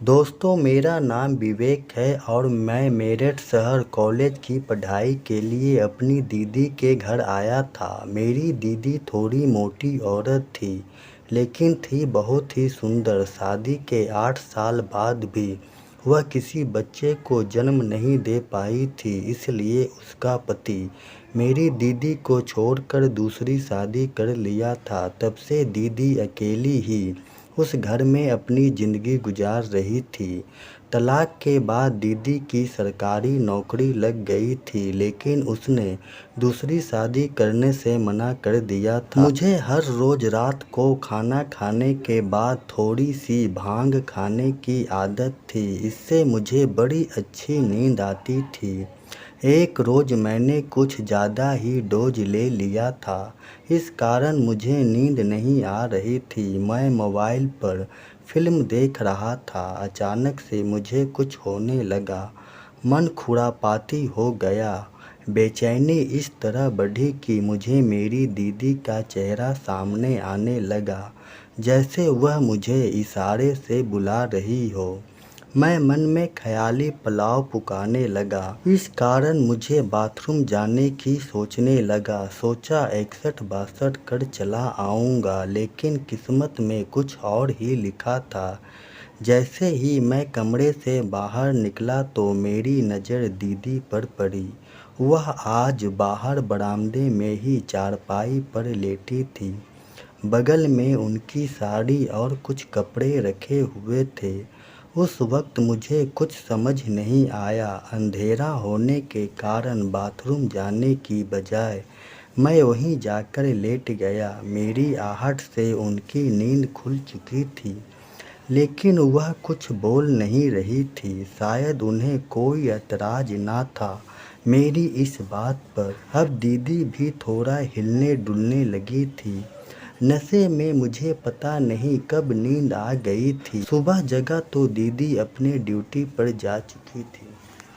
दोस्तों, मेरा नाम विवेक है और मैं मेरठ शहर कॉलेज की पढ़ाई के लिए अपनी दीदी के घर आया था। मेरी दीदी थोड़ी मोटी औरत थी, लेकिन थी बहुत ही सुंदर। शादी के 8 साल बाद भी वह किसी बच्चे को जन्म नहीं दे पाई थी, इसलिए उसका पति मेरी दीदी को छोड़कर दूसरी शादी कर लिया था। तब से दीदी अकेली ही उस घर में अपनी ज़िंदगी गुजार रही थी। तलाक के बाद दीदी की सरकारी नौकरी लग गई थी, लेकिन उसने दूसरी शादी करने से मना कर दिया था। मुझे हर रोज़ रात को खाना खाने के बाद थोड़ी सी भांग खाने की आदत थी। इससे मुझे बड़ी अच्छी नींद आती थी। एक रोज़ मैंने कुछ ज़्यादा ही डोज ले लिया था। इस कारण मुझे नींद नहीं आ रही थी। मैं मोबाइल पर फिल्म देख रहा था। अचानक से मुझे कुछ होने लगा। मन खुरापाती हो गया। बेचैनी इस तरह बढ़ी कि मुझे मेरी दीदी का चेहरा सामने आने लगा, जैसे वह मुझे इशारे से बुला रही हो। मैं मन में ख्याली पुलाव पकाने लगा। इस कारण मुझे बाथरूम जाने की सोचने लगा। सोचा 61-62 कर चला आऊँगा, लेकिन किस्मत में कुछ और ही लिखा था। जैसे ही मैं कमरे से बाहर निकला तो मेरी नज़र दीदी पर पड़ी। वह आज बाहर बरामदे में ही चारपाई पर लेटी थी। बगल में उनकी साड़ी और कुछ कपड़े रखे हुए थे। उस वक्त मुझे कुछ समझ नहीं आया। अंधेरा होने के कारण बाथरूम जाने की बजाय मैं वहीं जाकर लेट गया। मेरी आहट से उनकी नींद खुल चुकी थी, लेकिन वह कुछ बोल नहीं रही थी। शायद उन्हें कोई एतराज ना था मेरी इस बात पर। अब दीदी भी थोड़ा हिलने डुलने लगी थी। नशे में मुझे पता नहीं कब नींद आ गई थी। सुबह जगा तो दीदी अपने ड्यूटी पर जा चुकी थी।